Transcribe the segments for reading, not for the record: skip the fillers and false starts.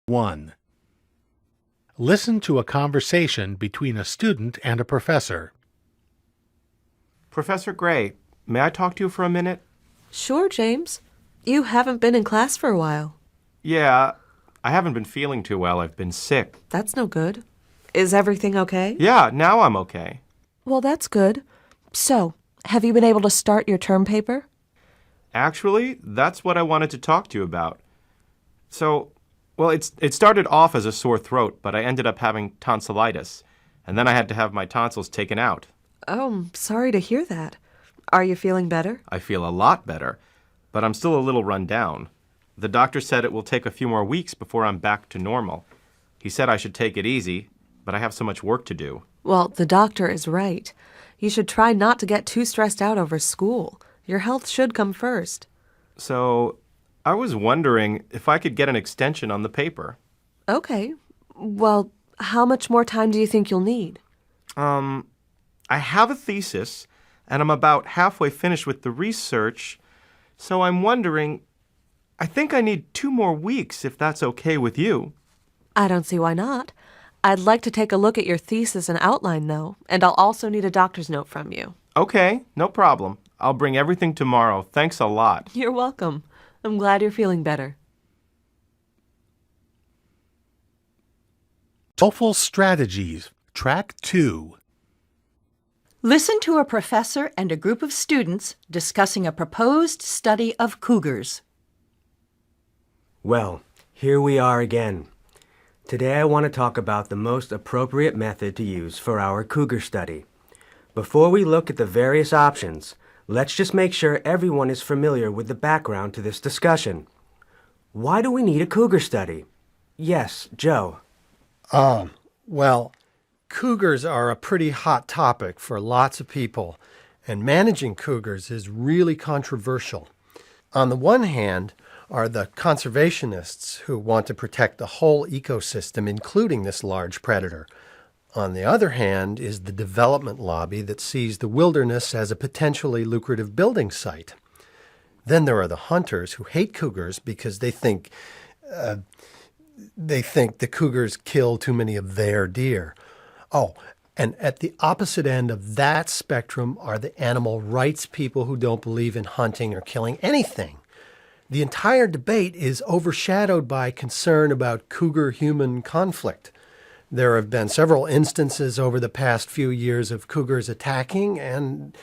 1. Listen to a conversation between a student and a professor. Professor Gray, may I talk to you for a minute? Sure, James. You haven't been in class for a while. Yeah, I haven't been feeling too well. I've been sick. That's no good. Is everything okay? Yeah, now I'm okay. Well, that's good. So, have you been able to start your term paper? Actually, that's what I wanted to talk to you about. Well, it started off as a sore throat, but I ended up having tonsillitis, and then I had to have my tonsils taken out. Oh, I'm sorry to hear that. Are you feeling better? I feel a lot better, but I'm still a little run down. The doctor said it will take a few more weeks before I'm back to normal. He said I should take it easy, but I have so much work to do. Well, the doctor is right. You should try not to get too stressed out over school. Your health should come first. So, I was wondering if I could get an extension on the paper. Okay. Well, how much more time do you think you'll need? I have a thesis, and I'm about halfway finished with the research, so I'm wondering, I think I need 2 more weeks if that's okay with you. I don't see why not. I'd like to take a look at your thesis and outline, though, and I'll also need a doctor's note from you. Okay, no problem. I'll bring everything tomorrow. Thanks a lot. You're welcome. I'm glad you're feeling better. TOEFL Strategies, Track 2. Listen to a professor and a group of students discussing a proposed study of cougars. Well, here we are again. Today I want to talk about the most appropriate method to use for our cougar study. Before we look at the various options, let's just make sure everyone is familiar with the background to this discussion. Why do we need a cougar study? Yes, Joe. Well, cougars are a pretty hot topic for lots of people, and managing cougars is really controversial. On the one hand are the conservationists who want to protect the whole ecosystem, including this large predator. On the other hand is the development lobby that sees the wilderness as a potentially lucrative building site. Then there are the hunters who hate cougars because they think the cougars kill too many of their deer. Oh, and at the opposite end of that spectrum are the animal rights people who don't believe in hunting or killing anything. The entire debate is overshadowed by concern about cougar-human conflict. There have been several instances over the past few years of cougars attacking and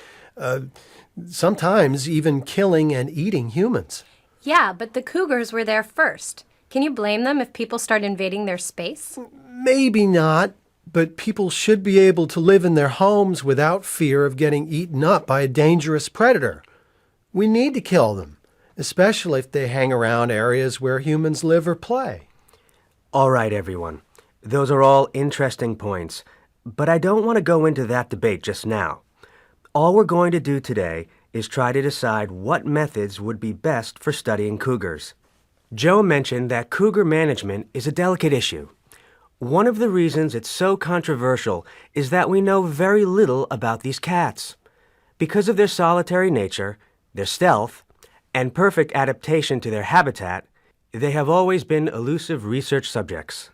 sometimes even killing and eating humans. Yeah, but the cougars were there first. Can you blame them if people start invading their space? Maybe not, but people should be able to live in their homes without fear of getting eaten up by a dangerous predator. We need to kill them, especially if they hang around areas where humans live or play. All right, everyone. Those are all interesting points, but I don't want to go into that debate just now. All we're going to do today is try to decide what methods would be best for studying cougars. Joe mentioned that cougar management is a delicate issue. One of the reasons it's so controversial is that we know very little about these cats. Because of their solitary nature, their stealth, and perfect adaptation to their habitat, they have always been elusive research subjects.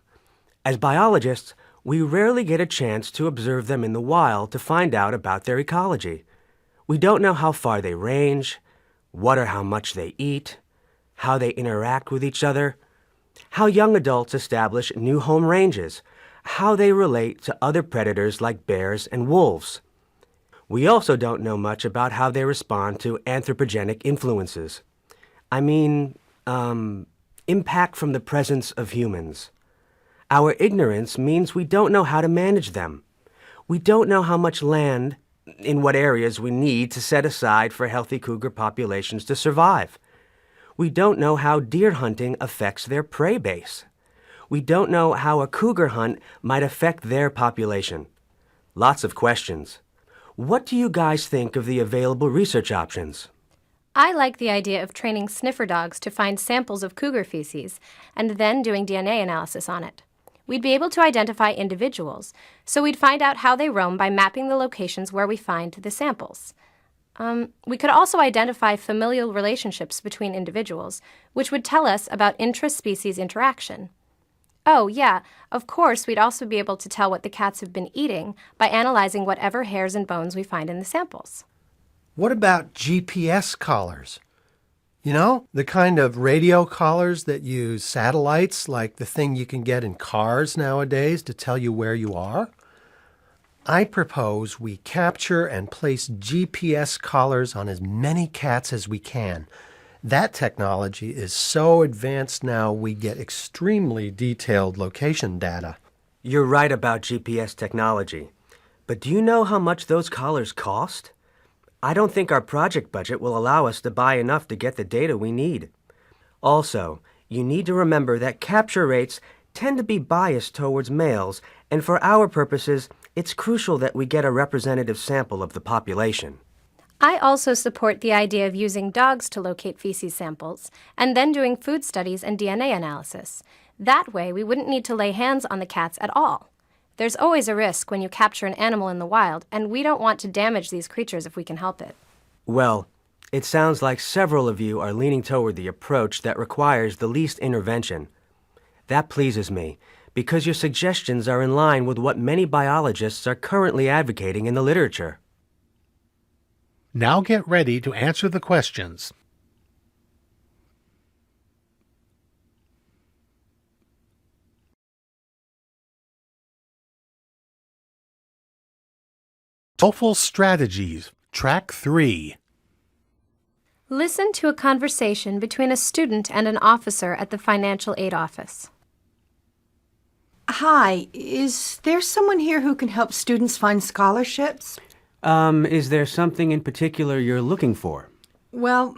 As biologists, we rarely get a chance to observe them in the wild to find out about their ecology. We don't know how far they range, what or how much they eat, how they interact with each other, how young adults establish new home ranges, how they relate to other predators like bears and wolves. We also don't know much about how they respond to anthropogenic influences. Impact from the presence of humans. Our ignorance means we don't know how to manage them. We don't know how much land, in what areas we need to set aside for healthy cougar populations to survive. We don't know how deer hunting affects their prey base. We don't know how a cougar hunt might affect their population. Lots of questions. What do you guys think of the available research options? I like the idea of training sniffer dogs to find samples of cougar feces and then doing DNA analysis on it. We'd be able to identify individuals, so we'd find out how they roam by mapping the locations where we find the samples. We could also identify familial relationships between individuals, which would tell us about intra-species interaction. Oh, yeah. Of course, we'd also be able to tell what the cats have been eating by analyzing whatever hairs and bones we find in the samples. What about GPS collars? You know, the kind of radio collars that use satellites, like the thing you can get in cars nowadays to tell you where you are? I propose we capture and place GPS collars on as many cats as we can. That technology is so advanced now we get extremely detailed location data. You're right about GPS technology. But do you know how much those collars cost? I don't think our project budget will allow us to buy enough to get the data we need. Also, you need to remember that capture rates tend to be biased towards males, and for our purposes, it's crucial that we get a representative sample of the population. I also support the idea of using dogs to locate feces samples, and then doing food studies and DNA analysis. That way, we wouldn't need to lay hands on the cats at all. There's always a risk when you capture an animal in the wild, and we don't want to damage these creatures if we can help it. Well, it sounds like several of you are leaning toward the approach that requires the least intervention. That pleases me, because your suggestions are in line with what many biologists are currently advocating in the literature. Now get ready to answer the questions. TOEFL Strategies, Track 3. Listen to a conversation between a student and an officer at the financial aid office. Hi, is there someone here who can help students find scholarships? Is there something in particular you're looking for? Well,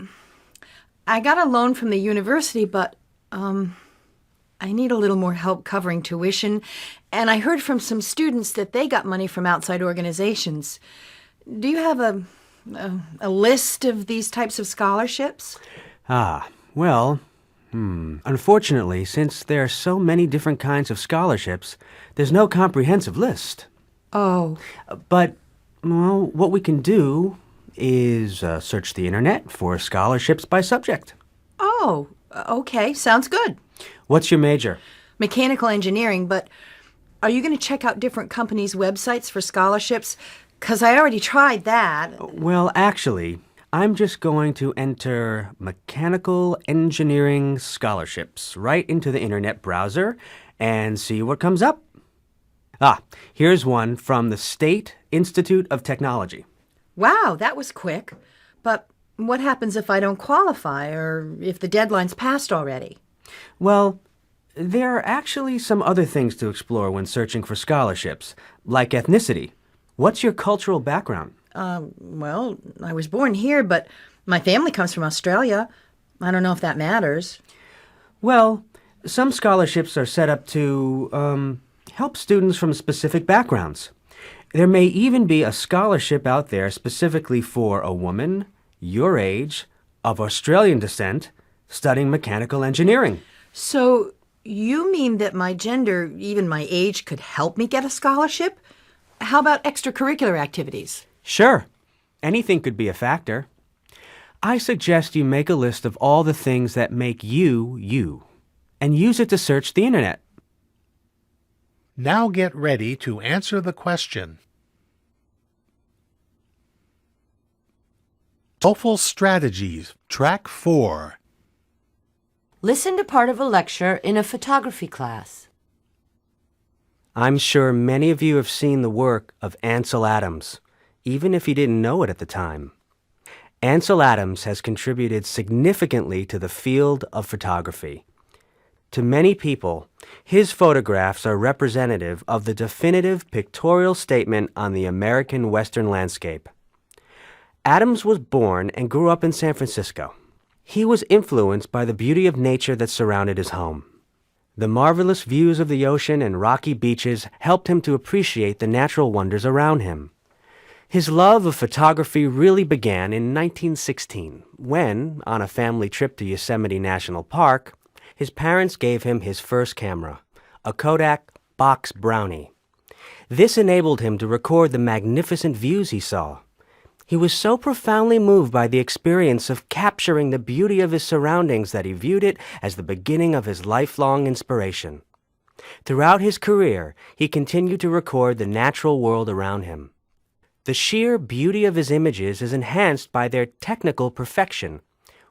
I got a loan from the university, but, I need a little more help covering tuition, and I heard from some students that they got money from outside organizations. Do you have a list of these types of scholarships? Unfortunately, since there are so many different kinds of scholarships, there's no comprehensive list. Oh. But, well, what we can do is search the internet for scholarships by subject. Oh, okay. Sounds good. What's your major? Mechanical engineering, but are you going to check out different companies' websites for scholarships? 'Cause I already tried that. Well, actually, I'm just going to enter mechanical engineering scholarships right into the internet browser and see what comes up. Here's one from the State Institute of Technology. Wow, that was quick. But what happens if I don't qualify or if the deadline's passed already? Well, there are actually some other things to explore when searching for scholarships, like ethnicity. What's your cultural background? Well, I was born here, but my family comes from Australia. I don't know if that matters. Well, some scholarships are set up to help students from specific backgrounds. There may even be a scholarship out there specifically for a woman, your age, of Australian descent, studying mechanical engineering. So you mean that my gender, even my age, could help me get a scholarship? How about extracurricular activities? Sure. Anything could be a factor. I suggest you make a list of all the things that make you, you, and use it to search the internet. Now get ready to answer the question. TOEFL Strategies, Track 4. Listen to part of a lecture in a photography class. I'm sure many of you have seen the work of Ansel Adams, even if you didn't know it at the time. Ansel Adams has contributed significantly to the field of photography. To many people, his photographs are representative of the definitive pictorial statement on the American Western landscape. Adams was born and grew up in San Francisco. He was influenced by the beauty of nature that surrounded his home. The marvelous views of the ocean and rocky beaches helped him to appreciate the natural wonders around him. His love of photography really began in 1916, when, on a family trip to Yosemite National Park, his parents gave him his first camera, a Kodak Box Brownie. This enabled him to record the magnificent views he saw. He was so profoundly moved by the experience of capturing the beauty of his surroundings that he viewed it as the beginning of his lifelong inspiration. Throughout his career, he continued to record the natural world around him. The sheer beauty of his images is enhanced by their technical perfection,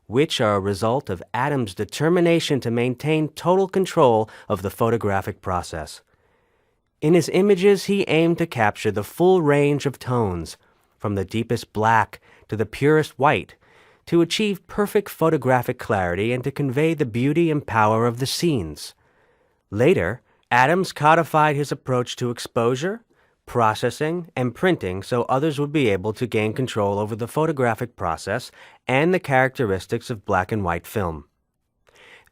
which are a result of Adams' determination to maintain total control of the photographic process. In his images, he aimed to capture the full range of tones, from the deepest black to the purest white, to achieve perfect photographic clarity and to convey the beauty and power of the scenes. Later, Adams codified his approach to exposure, processing, and printing so others would be able to gain control over the photographic process and the characteristics of black and white film.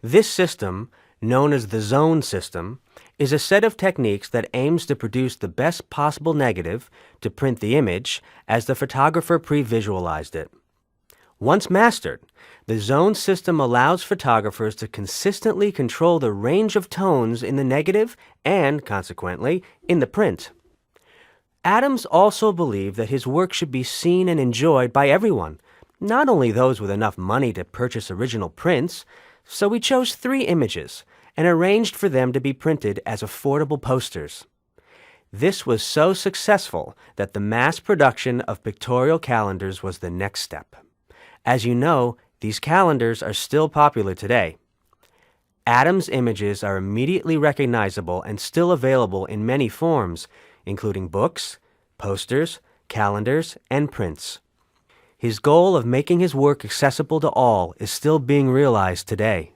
This system, known as the zone system, is a set of techniques that aims to produce the best possible negative to print the image as the photographer pre-visualized it. Once mastered, the zone system allows photographers to consistently control the range of tones in the negative and, consequently, in the print. Adams also believed that his work should be seen and enjoyed by everyone, not only those with enough money to purchase original prints, so he chose 3 images and arranged for them to be printed as affordable posters. This was so successful that the mass production of pictorial calendars was the next step. As you know, these calendars are still popular today. Adams' images are immediately recognizable and still available in many forms, including books, posters, calendars, and prints. His goal of making his work accessible to all is still being realized today.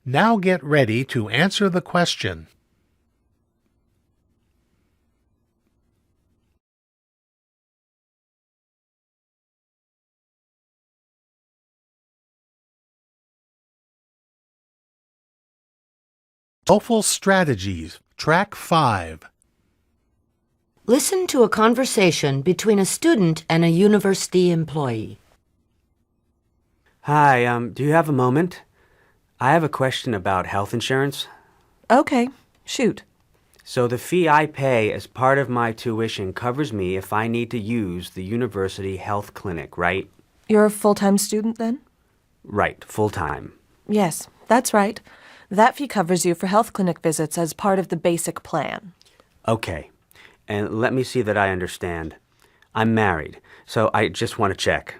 Now get ready to answer the question. TOEFL Strategies, Track 5. Listen to a conversation between a student and a university employee. Hi, do you have a moment? I have a question about health insurance. Okay, shoot. So the fee I pay as part of my tuition covers me if I need to use the university health clinic, right? You're a full-time student then? Right, full-time. Yes, that's right. That fee covers you for health clinic visits as part of the basic plan. Okay, and let me see that I understand. I'm married, so I just want to check.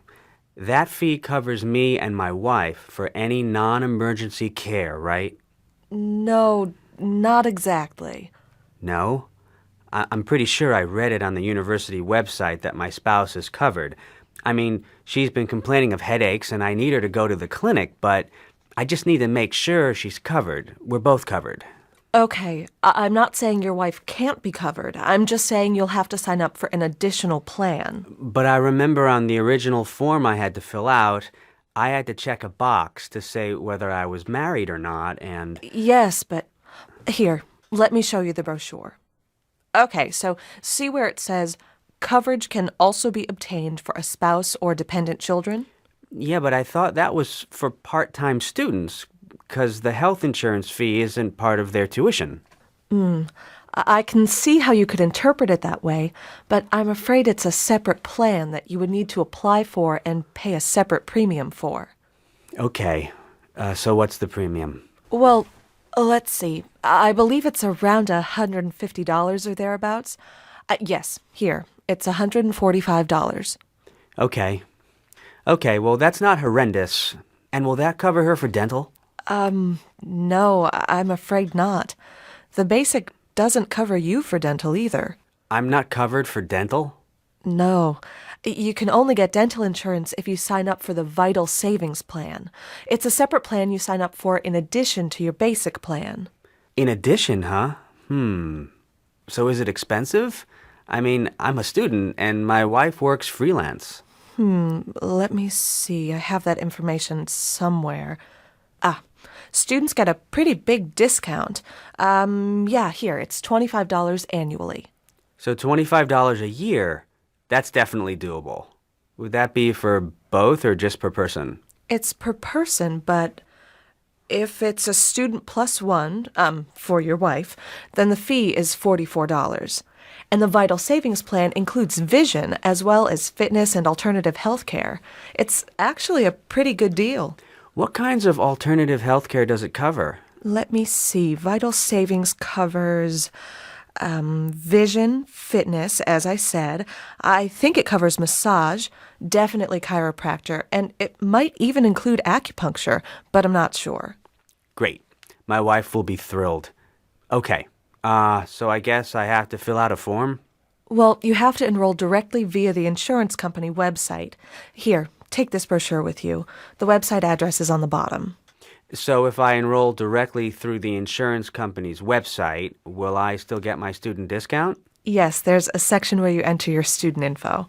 That fee covers me and my wife for any non-emergency care, right? No, not exactly. No? I'm pretty sure I read it on the university website that my spouse is covered. I mean, she's been complaining of headaches and I need her to go to the clinic, but I just need to make sure she's covered. We're both covered. Okay, I'm not saying your wife can't be covered. I'm just saying you'll have to sign up for an additional plan. But I remember on the original form I had to fill out, I had to check a box to say whether I was married or not, and... Yes, but here, let me show you the brochure. Okay, so see where it says, coverage can also be obtained for a spouse or dependent children? Yeah, but I thought that was for part-time students, because the health insurance fee isn't part of their tuition. I can see how you could interpret it that way, but I'm afraid it's a separate plan that you would need to apply for and pay a separate premium for. Okay, so what's the premium? Well, let's see. I believe it's around $150 or thereabouts. Yes, here. It's $145. Okay. Okay, well, that's not horrendous. And will that cover her for dental? No, I'm afraid not. The basic doesn't cover you for dental either. I'm not covered for dental? No. You can only get dental insurance if you sign up for the Vital Savings Plan. It's a separate plan you sign up for in addition to your basic plan. In addition, huh? So is it expensive? I mean, I'm a student and my wife works freelance. Let me see. I have that information somewhere. Students get a pretty big discount. Yeah, here, it's $25 annually. So $25 a year, that's definitely doable. Would that be for both or just per person? It's per person, but if it's a student plus one, for your wife, then the fee is $44. And the Vital Savings Plan includes vision as well as fitness and alternative health care. It's actually a pretty good deal. What kinds of alternative health care does it cover? Let me see. Vital savings covers vision, fitness, as I said. I think it covers massage, definitely chiropractor, and it might even include acupuncture, but I'm not sure. Great. My wife will be thrilled. Okay. So I guess I have to fill out a form? Well, you have to enroll directly via the insurance company website. Here, take this brochure with you. The website address is on the bottom. So if I enroll directly through the insurance company's website, will I still get my student discount? Yes, there's a section where you enter your student info.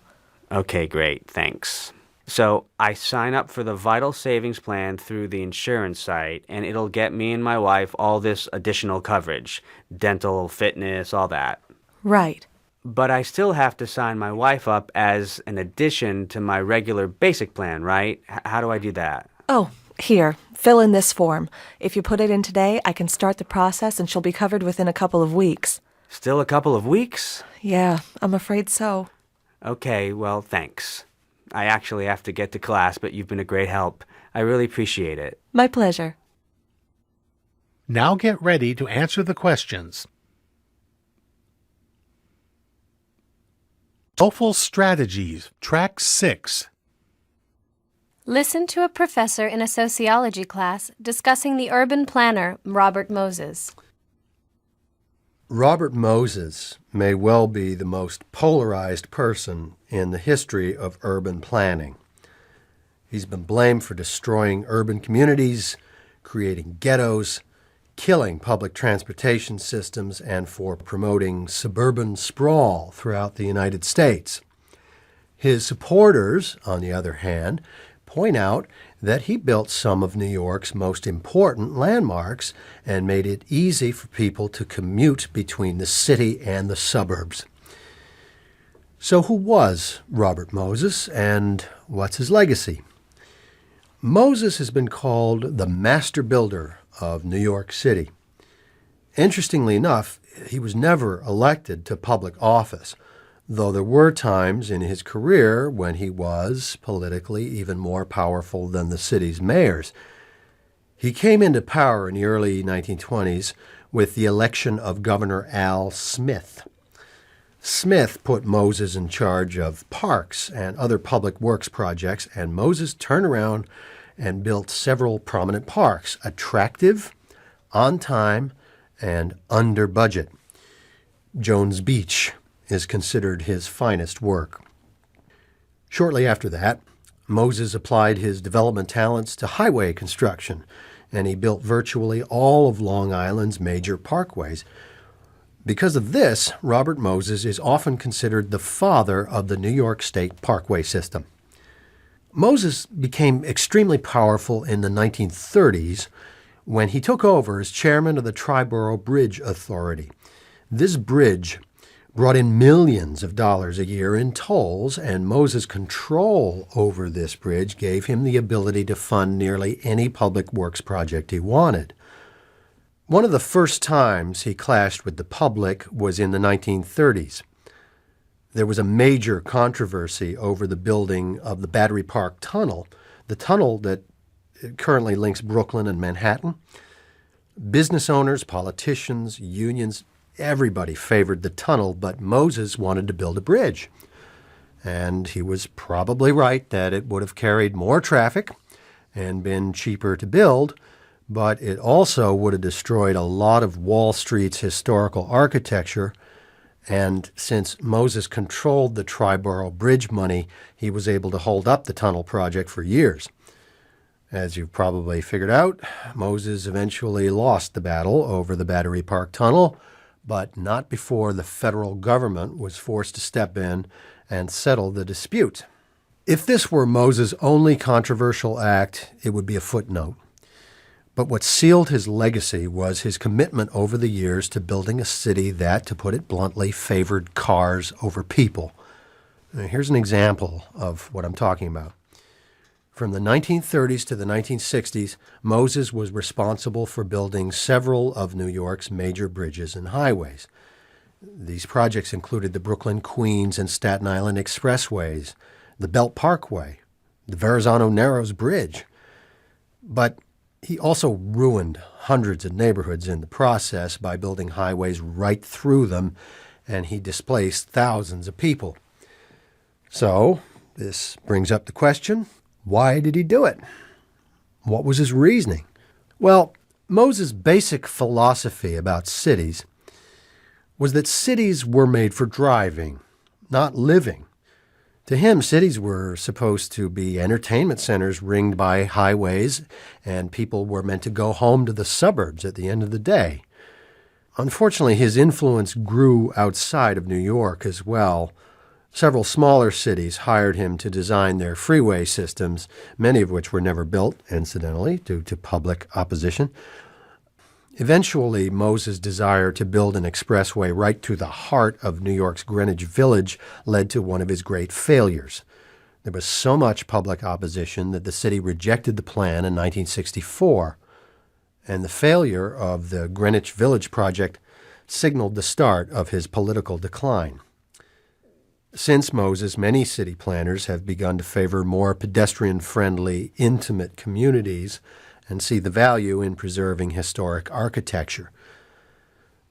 Okay, great. Thanks. So I sign up for the Vital Savings Plan through the insurance site, and it'll get me and my wife all this additional coverage. Dental, fitness, all that. Right. But I still have to sign my wife up as an addition to my regular basic plan, right? How do I do that? Oh, here, fill in this form. If you put it in today, I can start the process and she'll be covered within a couple of weeks. Still a couple of weeks? Yeah, I'm afraid so. Okay, well, thanks. I actually have to get to class, but you've been a great help. I really appreciate it. My pleasure. Now get ready to answer the questions. TOEFL Strategies, Track 6. Listen to a professor in a sociology class discussing the urban planner, Robert Moses. Robert Moses may well be the most polarized person in the history of urban planning. He's been blamed for destroying urban communities, creating ghettos, killing public transportation systems, and for promoting suburban sprawl throughout the United States. His supporters, on the other hand, point out that he built some of New York's most important landmarks and made it easy for people to commute between the city and the suburbs. So who was Robert Moses, and what's his legacy? Moses has been called the master builder of New York City. Interestingly enough, he was never elected to public office, though there were times in his career when he was politically even more powerful than the city's mayors. He came into power in the early 1920s with the election of Governor Al Smith. Smith put Moses in charge of parks and other public works projects, and Moses turned around and built several prominent parks, attractive, on time, and under budget. Jones Beach is considered his finest work. Shortly after that, Moses applied his development talents to highway construction, and he built virtually all of Long Island's major parkways. Because of this, Robert Moses is often considered the father of the New York State parkway system. Moses became extremely powerful in the 1930s when he took over as chairman of the Triborough Bridge Authority. This bridge brought in millions of dollars a year in tolls, and Moses' control over this bridge gave him the ability to fund nearly any public works project he wanted. One of the first times he clashed with the public was in the 1930s. There was a major controversy over the building of the Battery Park Tunnel, the tunnel that currently links Brooklyn and Manhattan. Business owners, politicians, unions, everybody favored the tunnel, but Moses wanted to build a bridge. And he was probably right that it would have carried more traffic and been cheaper to build, but it also would have destroyed a lot of Wall Street's historical architecture. And since Moses controlled the Triborough Bridge money, he was able to hold up the tunnel project for years. As you've probably figured out, Moses eventually lost the battle over the Battery Park Tunnel, but not before the federal government was forced to step in and settle the dispute. If this were Moses' only controversial act, it would be a footnote. But what sealed his legacy was his commitment over the years to building a city that, to put it bluntly, favored cars over people. Now, here's an example of what I'm talking about. From the 1930s to the 1960s, Moses was responsible for building several of New York's major bridges and highways. These projects included the Brooklyn, Queens, and Staten Island expressways, the Belt Parkway, the Verrazano Narrows Bridge. But He also ruined hundreds of neighborhoods in the process by building highways right through them, and he displaced thousands of people. So, this brings up the question, why did he do it? What was his reasoning? Well, Moses' basic philosophy about cities was that cities were made for driving, not living. To him, cities were supposed to be entertainment centers ringed by highways, and people were meant to go home to the suburbs at the end of the day. Unfortunately, his influence grew outside of New York as well. Several smaller cities hired him to design their freeway systems, many of which were never built, incidentally, due to public opposition. Eventually, Moses' desire to build an expressway right to the heart of New York's Greenwich Village led to one of his great failures. There was so much public opposition that the city rejected the plan in 1964, and the failure of the Greenwich Village project signaled the start of his political decline. Since Moses, many city planners have begun to favor more pedestrian-friendly, intimate communities and see the value in preserving historic architecture.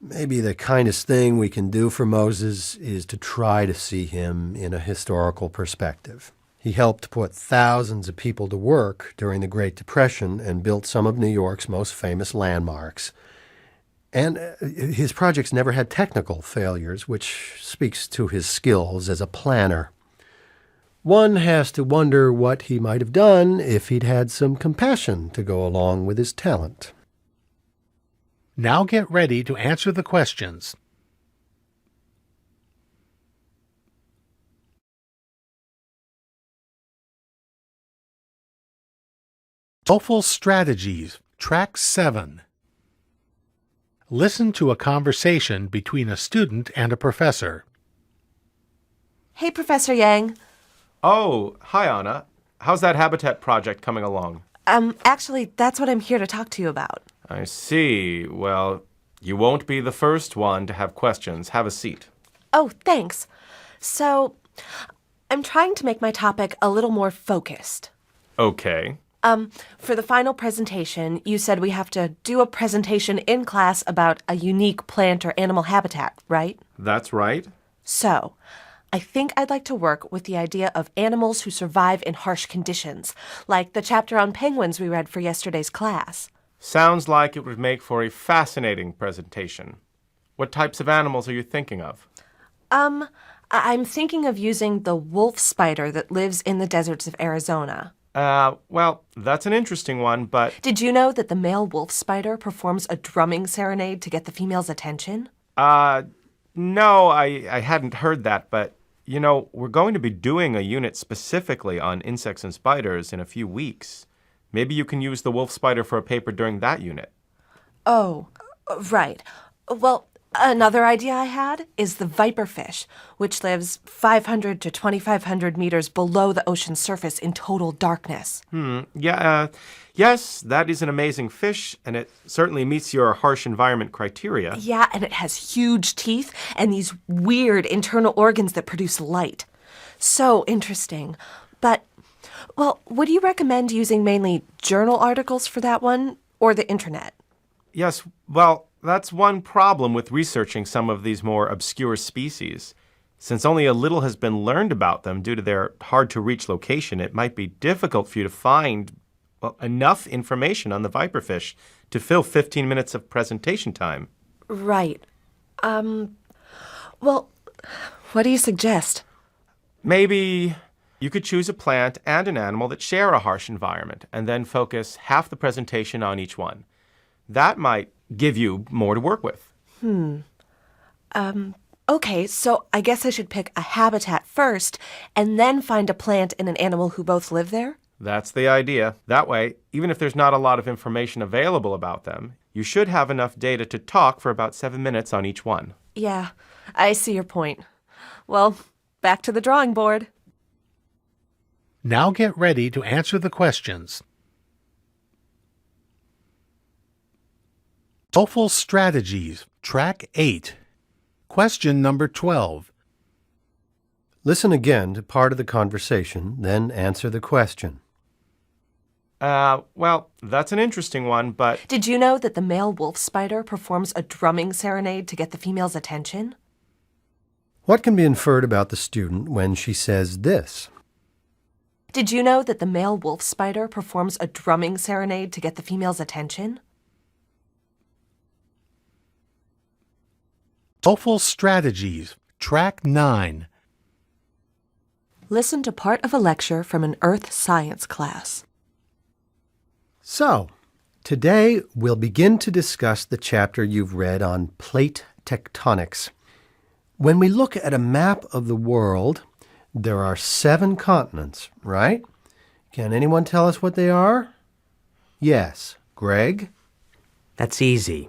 Maybe the kindest thing we can do for Moses is to try to see him in a historical perspective. He helped put thousands of people to work during the Great Depression and built some of New York's most famous landmarks. And his projects never had technical failures, which speaks to his skills as a planner. One has to wonder what he might have done if he'd had some compassion to go along with his talent. Now get ready to answer the questions. TOEFL Strategies, Track 7. Listen to a conversation between a student and a professor. Hey, Professor Yang. Oh, hi, Anna. How's that habitat project coming along? Actually, that's what I'm here to talk to you about. I see. Well, you won't be the first one to have questions. Have a seat. Oh, thanks. So, I'm trying to make my topic a little more focused. Okay. For the final presentation, you said we have to do a presentation in class about a unique plant or animal habitat, right? That's right. So, I think I'd like to work with the idea of animals who survive in harsh conditions, like the chapter on penguins we read for yesterday's class. Sounds like it would make for a fascinating presentation. What types of animals are you thinking of? I'm thinking of using the wolf spider that lives in the deserts of Arizona. Well, that's an interesting one, but... Did you know that the male wolf spider performs a drumming serenade to get the female's attention? No, I hadn't heard that, but, you know, we're going to be doing a unit specifically on insects and spiders in a few weeks. Maybe you can use the wolf spider for a paper during that unit. Oh, right. Well, another idea I had is the viperfish, which lives 500 to 2,500 meters below the ocean's surface in total darkness. Yes, that is an amazing fish, and it certainly meets your harsh environment criteria. Yeah, and it has huge teeth and these weird internal organs that produce light. So interesting. But, well, would you recommend using mainly journal articles for that one, or the internet? Yes, well, that's one problem with researching some of these more obscure species. Since only a little has been learned about them due to their hard-to-reach location, it might be difficult for you to find enough information on the viperfish to fill 15 minutes of presentation time. Right. Well, what do you suggest? Maybe you could choose a plant and an animal that share a harsh environment and then focus half the presentation on each one. That might give you more to work with. Okay, so I guess I should pick a habitat first and then find a plant and an animal who both live there? That's the idea. That way, even if there's not a lot of information available about them, you should have enough data to talk for about 7 minutes on each one. Yeah, I see your point. Well, back to the drawing board. Now get ready to answer the questions. TOEFL Strategies, Track 8. Question number 12. Listen again to part of the conversation, then answer the question. Well, that's an interesting one, but Did you know that the male wolf spider performs a drumming serenade to get the female's attention? What can be inferred about the student when she says this? Did you know that the male wolf spider performs a drumming serenade to get the female's attention? TOEFL Strategies, Track 9. Listen to part of a lecture from an earth science class. So, today we'll begin to discuss the chapter you've read on plate tectonics. When we look at a map of the world, there are 7 continents, right? Can anyone tell us what they are? Yes. Greg? That's easy.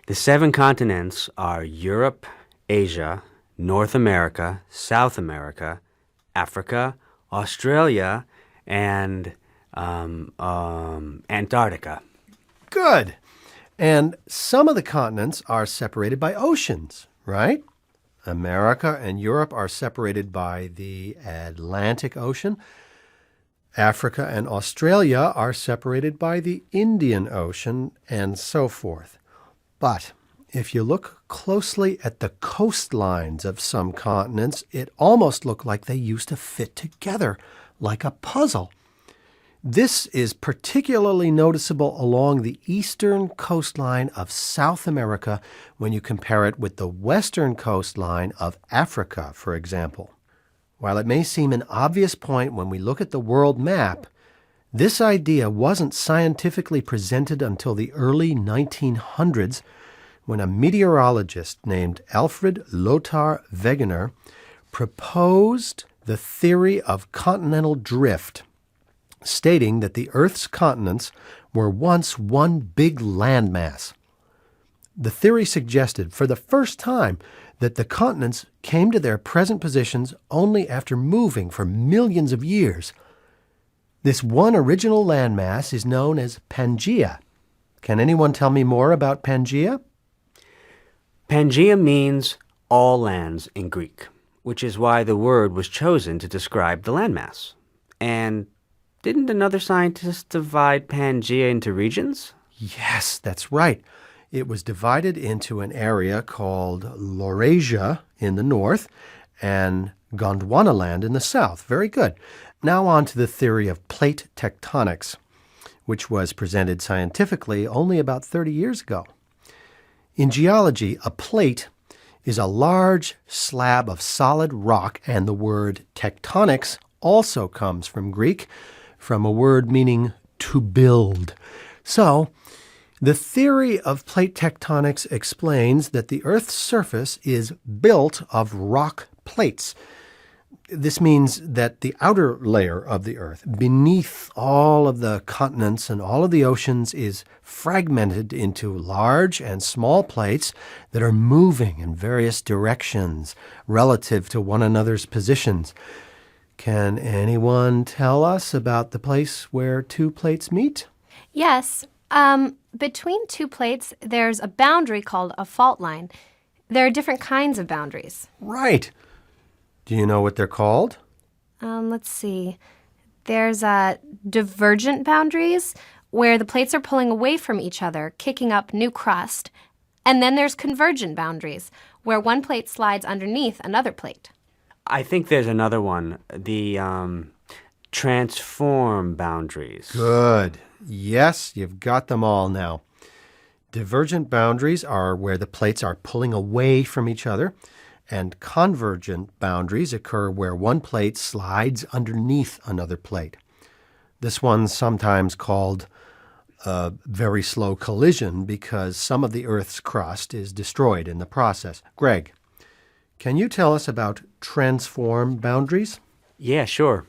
The 7 continents are Europe, Asia, North America, South America, Africa, Australia, and Antarctica. Good. And some of the continents are separated by oceans, right? America and Europe are separated by the Atlantic Ocean. Africa and Australia are separated by the Indian Ocean, and so forth. But if you look closely at the coastlines of some continents, it almost looks like they used to fit together, like a puzzle. This is particularly noticeable along the eastern coastline of South America when you compare it with the western coastline of Africa, for example. While it may seem an obvious point when we look at the world map, this idea wasn't scientifically presented until the early 1900s when a meteorologist named Alfred Lothar Wegener proposed the theory of continental drift, stating that the Earth's continents were once one big landmass. The theory suggested for the first time that the continents came to their present positions only after moving for millions of years. This one original landmass is known as Pangaea. Can anyone tell me more about Pangaea? Pangaea means all lands in Greek, which is why the word was chosen to describe the landmass. And didn't another scientist divide Pangaea into regions? Yes, that's right. It was divided into an area called Laurasia in the north and Gondwanaland in the south. Very good. Now on to the theory of plate tectonics, which was presented scientifically only about 30 years ago. In geology, a plate is a large slab of solid rock, and the word tectonics also comes from Greek, from a word meaning to build. So, the theory of plate tectonics explains that the Earth's surface is built of rock plates. This means that the outer layer of the Earth, beneath all of the continents and all of the oceans, is fragmented into large and small plates that are moving in various directions relative to one another's positions. Can anyone tell us about the place where 2 plates meet? Yes. Between 2 plates, there's a boundary called a fault line. There are different kinds of boundaries. Right. Do you know what they're called? Let's see. There's divergent boundaries, where the plates are pulling away from each other, kicking up new crust. And then there's convergent boundaries, where one plate slides underneath another plate. I think there's another one, the transform boundaries. Good. Yes, you've got them all now. Divergent boundaries are where the plates are pulling away from each other, and convergent boundaries occur where one plate slides underneath another plate. This one's sometimes called a very slow collision because some of the Earth's crust is destroyed in the process. Greg, can you tell us about transform boundaries? Yeah, sure.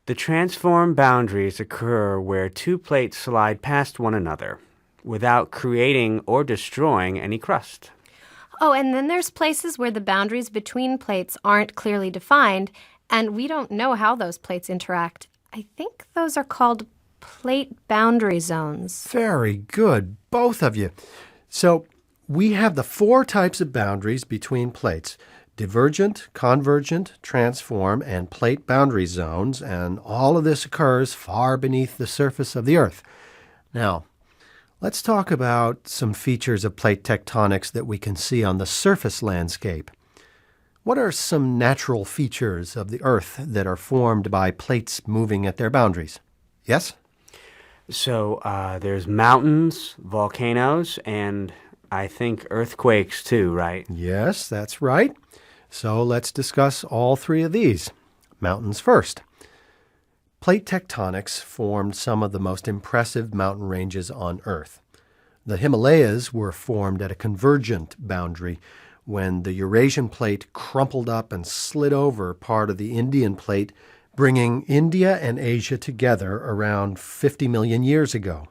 The transform boundaries occur where 2 plates slide past one another without creating or destroying any crust. Oh, and then there's places where the boundaries between plates aren't clearly defined, and we don't know how those plates interact. I think those are called plate boundary zones. Very good, both of you. So we have the 4 types of boundaries between plates. divergent, convergent, transform, and plate boundary zones, and all of this occurs far beneath the surface of the Earth. Now, let's talk about some features of plate tectonics that we can see on the surface landscape. What are some natural features of the Earth that are formed by plates moving at their boundaries? Yes? So there's mountains, volcanoes, and I think earthquakes too, right? Yes, that's right. So let's discuss all three of these. Mountains first. Plate tectonics formed some of the most impressive mountain ranges on Earth. The Himalayas were formed at a convergent boundary when the Eurasian plate crumpled up and slid over part of the Indian plate, bringing India and Asia together around 50 million years ago.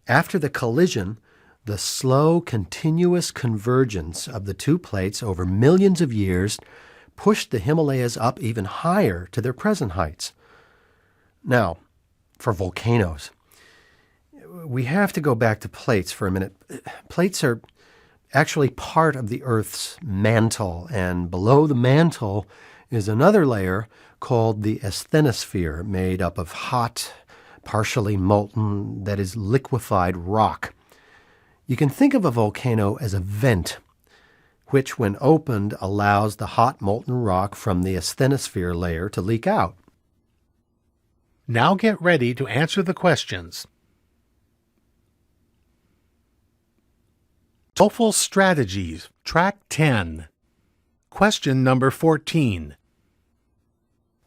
After the collision, the slow, continuous convergence of the two plates over millions of years pushed the Himalayas up even higher to their present heights. Now, for volcanoes, we have to go back to plates for a minute. Plates are actually part of the Earth's mantle, and below the mantle is another layer called the asthenosphere, made up of hot, partially molten, that is liquefied rock. You can think of a volcano as a vent, which when opened allows the hot molten rock from the asthenosphere layer to leak out. Now get ready to answer the questions. TOEFL Strategies, Track 10. Question number 14.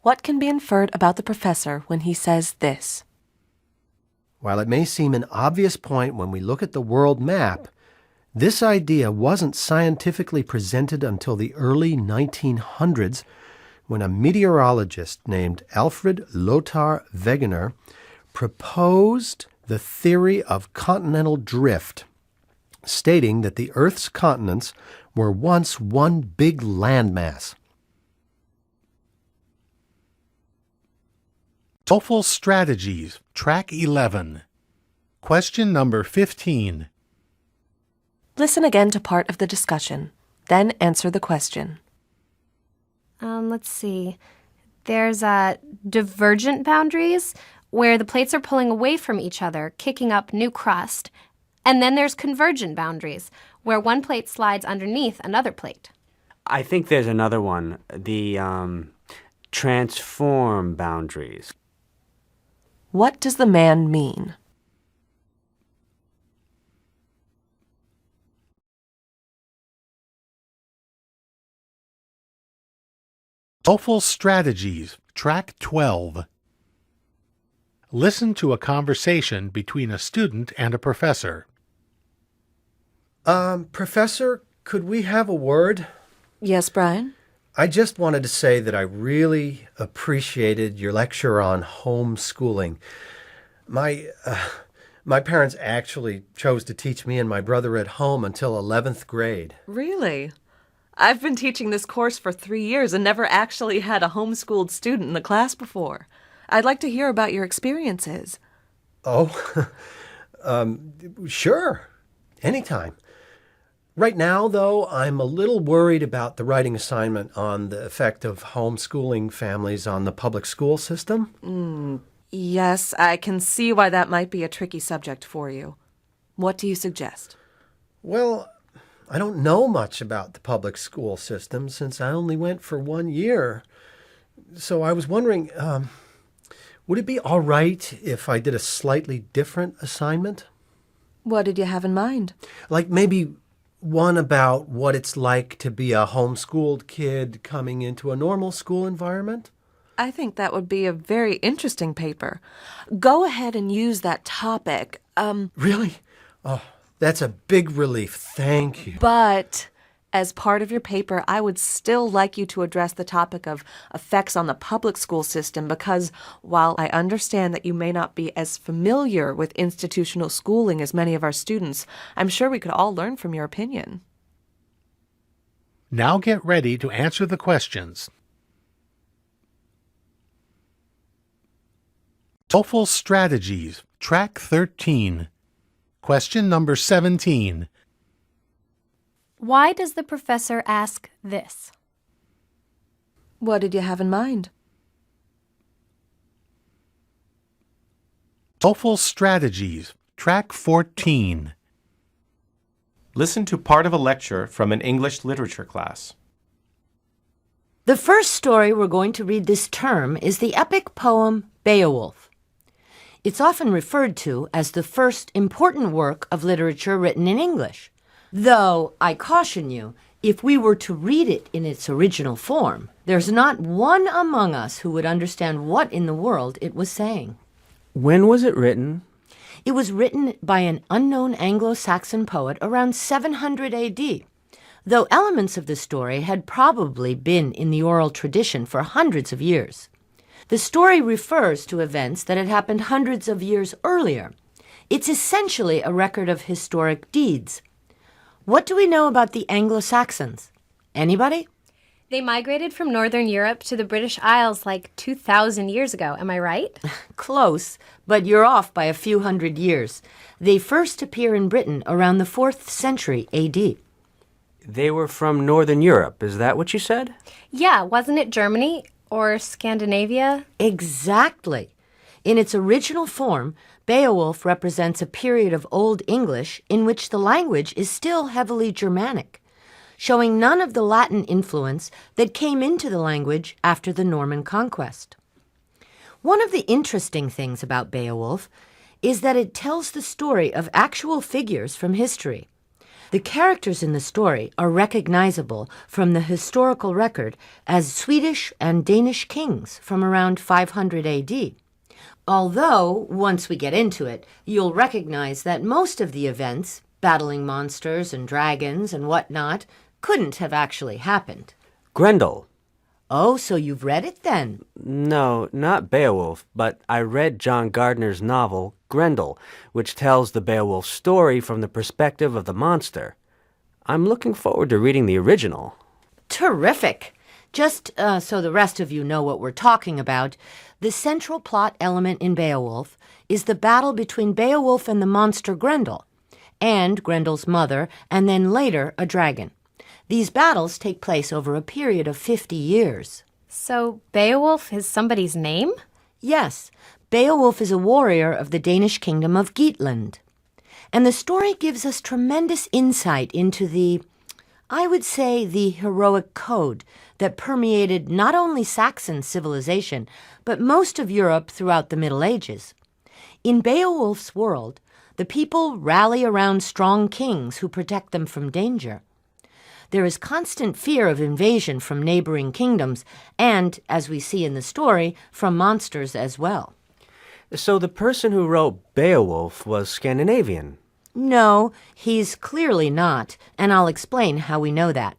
What can be inferred about the professor when he says this? While it may seem an obvious point when we look at the world map, this idea wasn't scientifically presented until the early 1900s when a meteorologist named Alfred Lothar Wegener proposed the theory of continental drift, stating that the Earth's continents were once one big landmass. TOEFL Strategies, Track 11. Question number 15. Listen again to part of the discussion, then answer the question. Let's see. There's divergent boundaries where the plates are pulling away from each other, kicking up new crust. And then there's convergent boundaries where one plate slides underneath another plate. I think there's another one, the transform boundaries. What does the man mean? TOEFL Strategies, Track 12. Listen to a conversation between a student and a professor. Professor, could we have a word? Yes, Brian? I just wanted to say that I really appreciated your lecture on homeschooling. My parents actually chose to teach me and my brother at home until 11th grade. Really? I've been teaching this course for 3 years and never actually had a homeschooled student in the class before. I'd like to hear about your experiences. Oh, sure. Anytime. Right now, though, I'm a little worried about the writing assignment on the effect of homeschooling families on the public school system. Yes, I can see why that might be a tricky subject for you. What do you suggest? Well, I don't know much about the public school system since I only went for 1 year. So I was wondering, would it be all right if I did a slightly different assignment? What did you have in mind? Like maybe one about what it's like to be a homeschooled kid coming into a normal school environment? I think that would be a very interesting paper. Go ahead and use that topic. Really? Oh, that's a big relief. Thank you. But as part of your paper, I would still like you to address the topic of effects on the public school system because while I understand that you may not be as familiar with institutional schooling as many of our students, I'm sure we could all learn from your opinion. Now get ready to answer the questions. TOEFL Strategies, Track 13. Question number 17. Why does the professor ask this? What did you have in mind? TOEFL strategies, track 14. Listen to part of a lecture from an English literature class. The first story we're going to read this term is the epic poem Beowulf. It's often referred to as the first important work of literature written in English. Though, I caution you, if we were to read it in its original form, there's not one among us who would understand what in the world it was saying. When was it written? It was written by an unknown Anglo-Saxon poet around 700 AD, though elements of the story had probably been in the oral tradition for hundreds of years. The story refers to events that had happened hundreds of years earlier. It's essentially a record of historic deeds. What do we know about the Anglo-Saxons? Anybody? They migrated from Northern Europe to the British Isles like 2,000 years ago, am I right? Close, but you're off by a few hundred years. They first appear in Britain around the 4th century AD. They were from Northern Europe, is that what you said? Yeah, wasn't it Germany or Scandinavia? Exactly. In its original form, Beowulf represents a period of Old English in which the language is still heavily Germanic, showing none of the Latin influence that came into the language after the Norman conquest. One of the interesting things about Beowulf is that it tells the story of actual figures from history. The characters in the story are recognizable from the historical record as Swedish and Danish kings from around 500 AD. Although, once we get into it, you'll recognize that most of the events, battling monsters and dragons and whatnot, couldn't have actually happened. Grendel. Oh, so you've read it then? No, not Beowulf, but I read John Gardner's novel, Grendel, which tells the Beowulf story from the perspective of the monster. I'm looking forward to reading the original. Terrific! Just so the rest of you know what we're talking about, the central plot element in Beowulf is the battle between Beowulf and the monster Grendel, and Grendel's mother, and then later a dragon. These battles take place over a period of 50 years. So Beowulf is somebody's name? Yes, Beowulf is a warrior of the Danish kingdom of Geatland. And the story gives us tremendous insight into I would say the heroic code that permeated not only Saxon civilization, but most of Europe throughout the Middle Ages. In Beowulf's world, the people rally around strong kings who protect them from danger. There is constant fear of invasion from neighboring kingdoms and, as we see in the story, from monsters as well. So the person who wrote Beowulf was Scandinavian? No, he's clearly not, and I'll explain how we know that.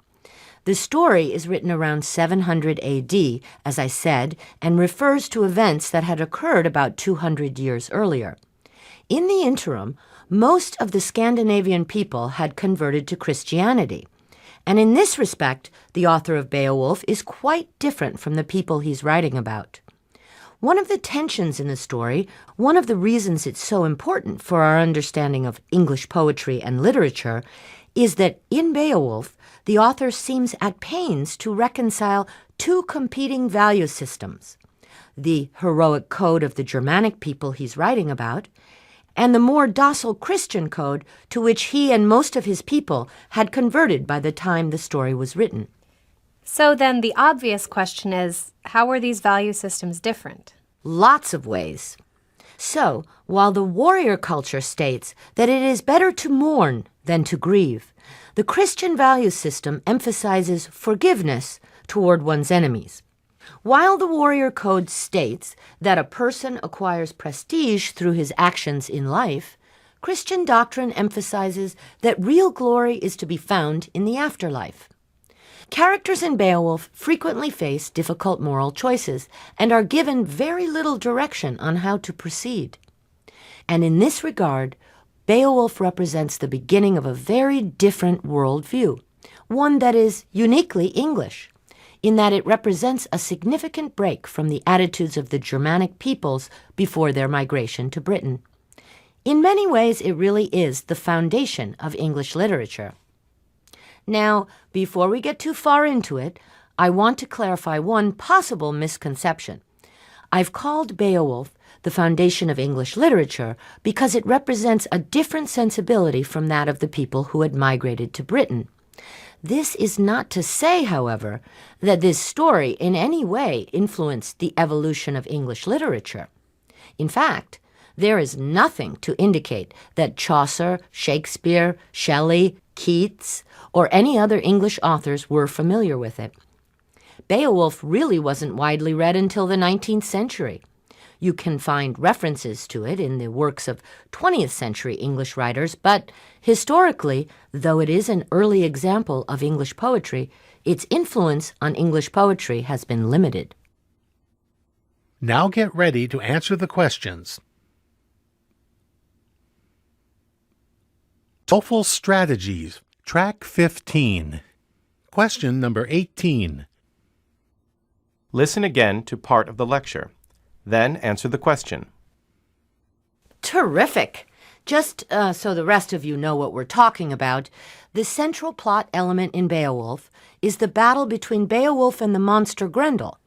The story is written around 700 AD, as I said, and refers to events that had occurred about 200 years earlier. In the interim, most of the Scandinavian people had converted to Christianity. And in this respect, the author of Beowulf is quite different from the people he's writing about. One of the tensions in the story, one of the reasons it's so important for our understanding of English poetry and literature, is that in Beowulf, the author seems at pains to reconcile two competing value systems: the heroic code of the Germanic people he's writing about, and the more docile Christian code to which he and most of his people had converted by the time the story was written. So then the obvious question is, how are these value systems different? Lots of ways. So, while the warrior culture states that it is better to mourn than to grieve, the Christian value system emphasizes forgiveness toward one's enemies. While the warrior code states that a person acquires prestige through his actions in life, Christian doctrine emphasizes that real glory is to be found in the afterlife. Characters in Beowulf frequently face difficult moral choices and are given very little direction on how to proceed. And in this regard, Beowulf represents the beginning of a very different worldview, one that is uniquely English, in that it represents a significant break from the attitudes of the Germanic peoples before their migration to Britain. In many ways, it really is the foundation of English literature. Now, before we get too far into it, I want to clarify one possible misconception. I've called Beowulf the foundation of English literature because it represents a different sensibility from that of the people who had migrated to Britain. This is not to say, however, that this story in any way influenced the evolution of English literature. In fact, there is nothing to indicate that Chaucer, Shakespeare, Shelley, Keats, or any other English authors were familiar with it. Beowulf really wasn't widely read until the 19th century. You can find references to it in the works of 20th century English writers, but historically, though it is an early example of English poetry, its influence on English poetry has been limited. Now get ready to answer the questions. TOEFL Strategies, Track 15. Question number 18. Listen again to part of the lecture. Then answer the question. Terrific! Just so the rest of you know what we're talking about, the central plot element in Beowulf is the battle between Beowulf and the monster Grendel,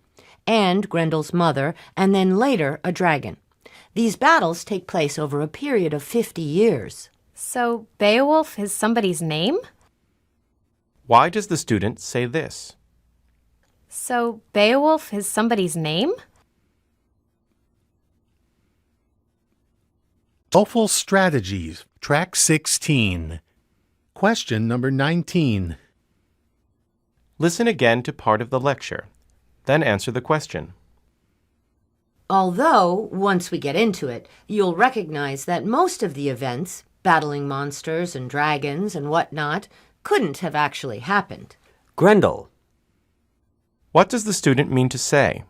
and Grendel's mother, and then later a dragon. These battles take place over a period of 50 years. So Beowulf is somebody's name? Why does the student say this? So Beowulf is somebody's name? TOEFL Strategies, Track 16. Question number 19. Listen again to part of the lecture. Then answer the question. Although, once we get into it, you'll recognize that most of the events, battling monsters and dragons and whatnot, couldn't have actually happened. Grendel. What does the student mean to say?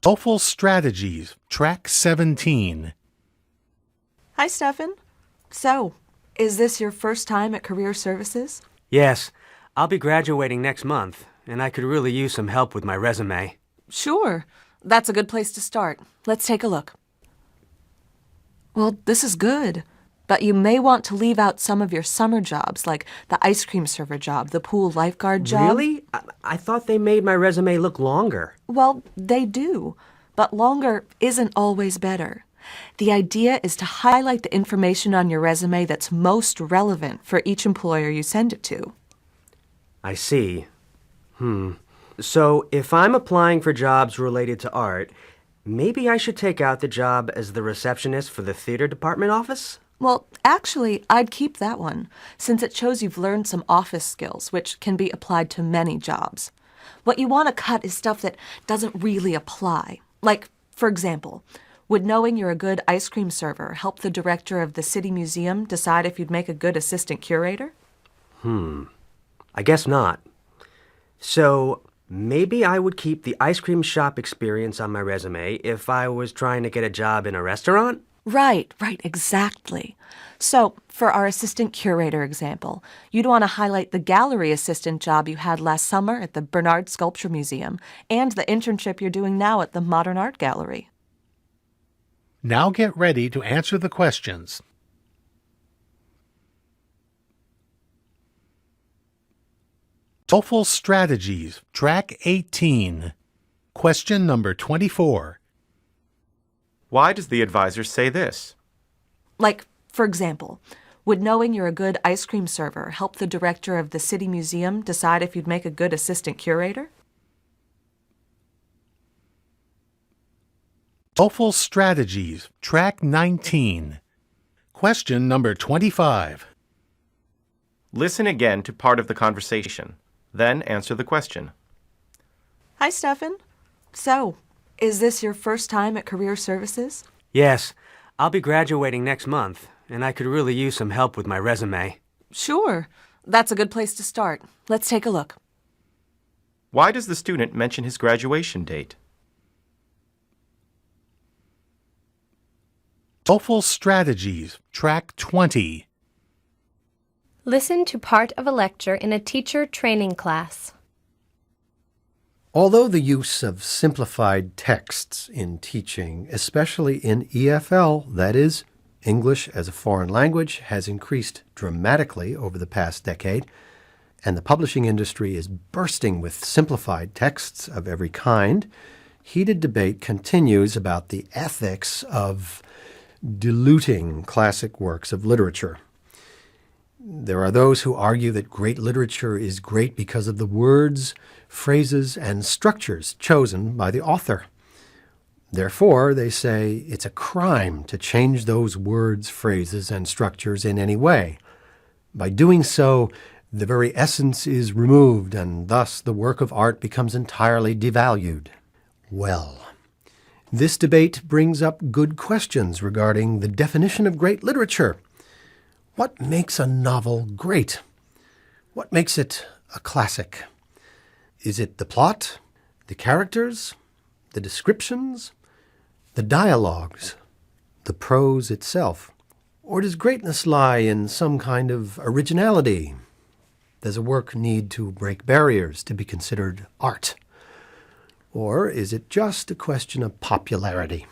TOEFL Strategies, Track 17. Hi, Stefan. So, is this your first time at Career Services? Yes, I'll be graduating next month, and I could really use some help with my resume. Sure. That's a good place to start. Let's take a look. Well, this is good. But you may want to leave out some of your summer jobs, like the ice cream server job, the pool lifeguard job. Really? I thought they made my resume look longer. Well, they do. But longer isn't always better. The idea is to highlight the information on your resume that's most relevant for each employer you send it to. I see. So if I'm applying for jobs related to art, maybe I should take out the job as the receptionist for the theater department office? Well, actually, I'd keep that one, since it shows you've learned some office skills, which can be applied to many jobs. What you want to cut is stuff that doesn't really apply. Like, for example, would knowing you're a good ice cream server help the director of the city museum decide if you'd make a good assistant curator? I guess not. So maybe I would keep the ice cream shop experience on my resume if I was trying to get a job in a restaurant? Right, exactly. So, for our assistant curator example, you'd want to highlight the gallery assistant job you had last summer at the Bernard Sculpture Museum and the internship you're doing now at the Modern Art Gallery. Now get ready to answer the questions. TOEFL Strategies, Track 18. Question number 24. Why does the advisor say this? Like, for example, would knowing you're a good ice cream server help the director of the city museum decide if you'd make a good assistant curator? TOEFL Strategies, Track 19. Question number 25. Listen again to part of the conversation. Then answer the question. Hi, Stefan. So, is this your first time at Career Services? Yes, I'll be graduating next month, and I could really use some help with my resume. Sure. That's a good place to start. Let's take a look. Why does the student mention his graduation date? TOEFL Strategies, Track 20. Listen to part of a lecture in a teacher training class. Although the use of simplified texts in teaching, especially in EFL, that is, English as a foreign language has increased dramatically over the past decade, and the publishing industry is bursting with simplified texts of every kind. Heated debate continues about the ethics of diluting classic works of literature. There are those who argue that great literature is great because of the words, phrases, and structures chosen by the author. Therefore, they say it's a crime to change those words, phrases, and structures in any way. By doing so, the very essence is removed, and thus the work of art becomes entirely devalued. Well, this debate brings up good questions regarding the definition of great literature. What makes a novel great? What makes it a classic? Is it the plot, the characters, the descriptions, the dialogues, the prose itself? Or does greatness lie in some kind of originality? Does a work need to break barriers to be considered art? Or is it just a question of popularity?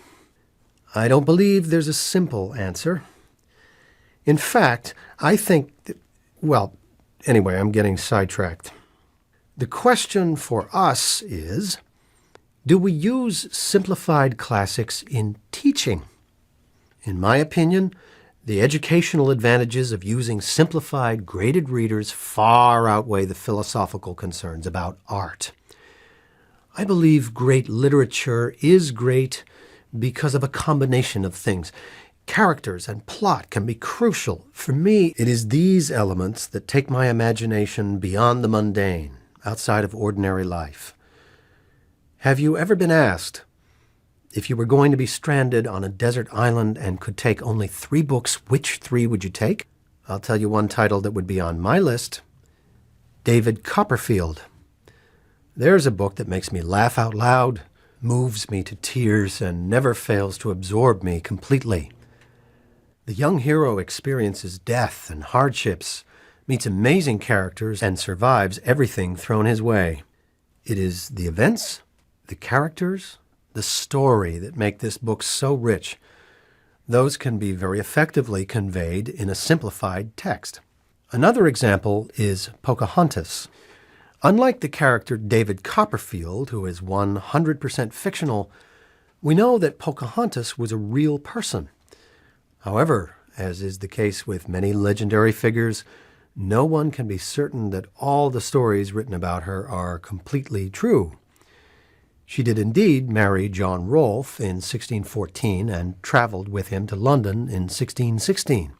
I don't believe there's a simple answer. In fact, I think that, anyway, I'm getting sidetracked. The question for us is, do we use simplified classics in teaching? In my opinion, the educational advantages of using simplified, graded readers far outweigh the philosophical concerns about art. I believe great literature is great because of a combination of things. Characters and plot can be crucial. For me, it is these elements that take my imagination beyond the mundane, outside of ordinary life. Have you ever been asked, if you were going to be stranded on a desert island and could take only 3 books, which 3 would you take? I'll tell you one title that would be on my list. David Copperfield. There's a book that makes me laugh out loud, moves me to tears, and never fails to absorb me completely. The young hero experiences death and hardships, meets amazing characters, and survives everything thrown his way. It is the events, the characters, the story that make this book so rich. Those can be very effectively conveyed in a simplified text. Another example is Pocahontas. Unlike the character David Copperfield, who is 100% fictional, we know that Pocahontas was a real person. However, as is the case with many legendary figures, no one can be certain that all the stories written about her are completely true. She did indeed marry John Rolfe in 1614 and traveled with him to London in 1616.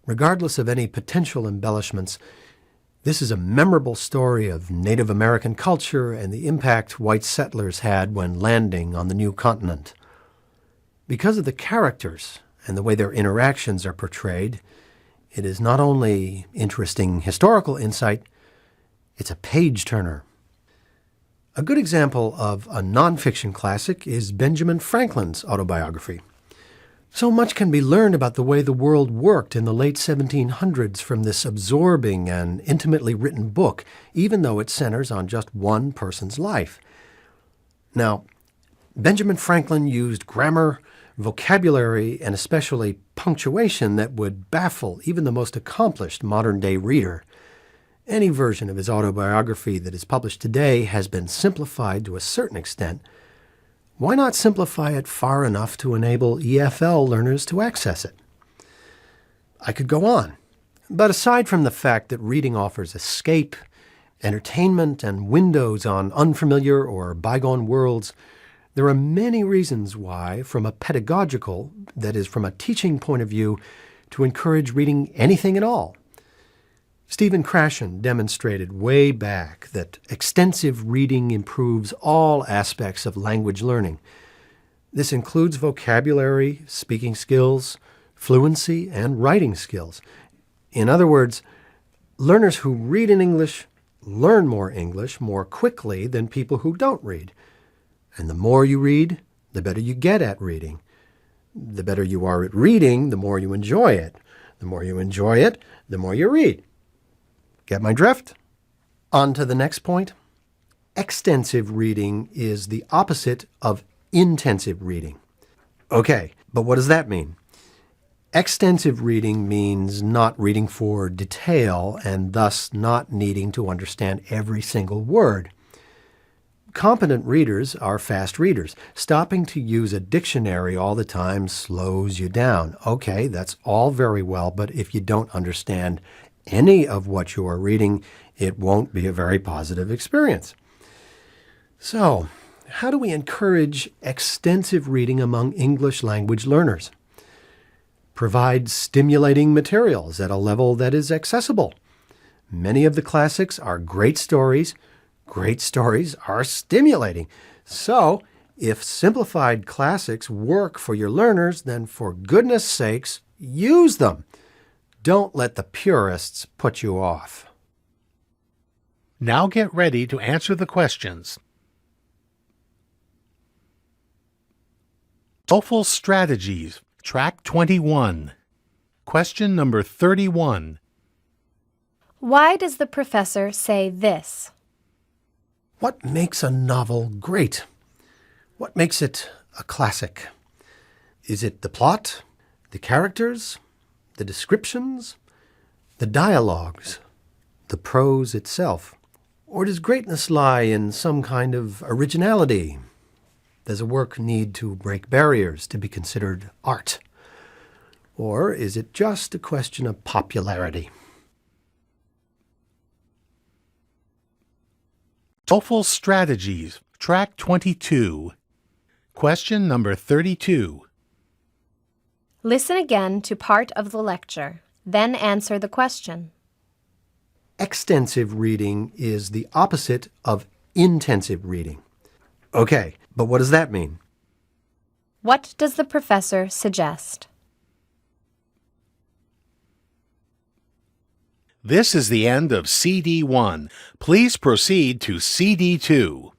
Regardless of any potential embellishments, this is a memorable story of Native American culture and the impact white settlers had when landing on the new continent. Because of the characters and the way their interactions are portrayed, it is not only interesting historical insight, it's a page-turner. A good example of a nonfiction classic is Benjamin Franklin's autobiography. So much can be learned about the way the world worked in the late 1700s from this absorbing and intimately written book, even though it centers on just one person's life. Now, Benjamin Franklin used grammar, vocabulary, and especially punctuation that would baffle even the most accomplished modern-day reader. Any version of his autobiography that is published today has been simplified to a certain extent. Why not simplify it far enough to enable EFL learners to access it? I could go on, but aside from the fact that reading offers escape, entertainment, and windows on unfamiliar or bygone worlds, there are many reasons why, from a pedagogical, that is, from a teaching point of view, to encourage reading anything at all. Stephen Krashen demonstrated way back that extensive reading improves all aspects of language learning. This includes vocabulary, speaking skills, fluency, and writing skills. In other words, learners who read in English learn more English more quickly than people who don't read. And the more you read, the better you get at reading. The better you are at reading, the more you enjoy it. The more you enjoy it, the more you read. Get my drift? On to the next point. Extensive reading is the opposite of intensive reading. Okay, but what does that mean? Extensive reading means not reading for detail and thus not needing to understand every single word. Competent readers are fast readers. Stopping to use a dictionary all the time slows you down. Okay, that's all very well, but if you don't understand any of what you are reading, it won't be a very positive experience. So, how do we encourage extensive reading among English language learners? Provide stimulating materials at a level that is accessible. Many of the classics are great stories. Great stories are stimulating. So, if simplified classics work for your learners, then for goodness sakes, use them. Don't let the purists put you off. Now get ready to answer the questions. TOEFL Strategies, Track 21. Question number 31. Why does the professor say this? What makes a novel great? What makes it a classic? Is it the plot, the characters, the descriptions, the dialogues, the prose itself? Or does greatness lie in some kind of originality? Does a work need to break barriers to be considered art? Or is it just a question of popularity? TOEFL Strategies, Track 22. Question number 32. Listen again to part of the lecture, then answer the question. Extensive reading is the opposite of intensive reading. Okay, but what does that mean? What does the professor suggest? This is the end of CD1. Please proceed to CD2.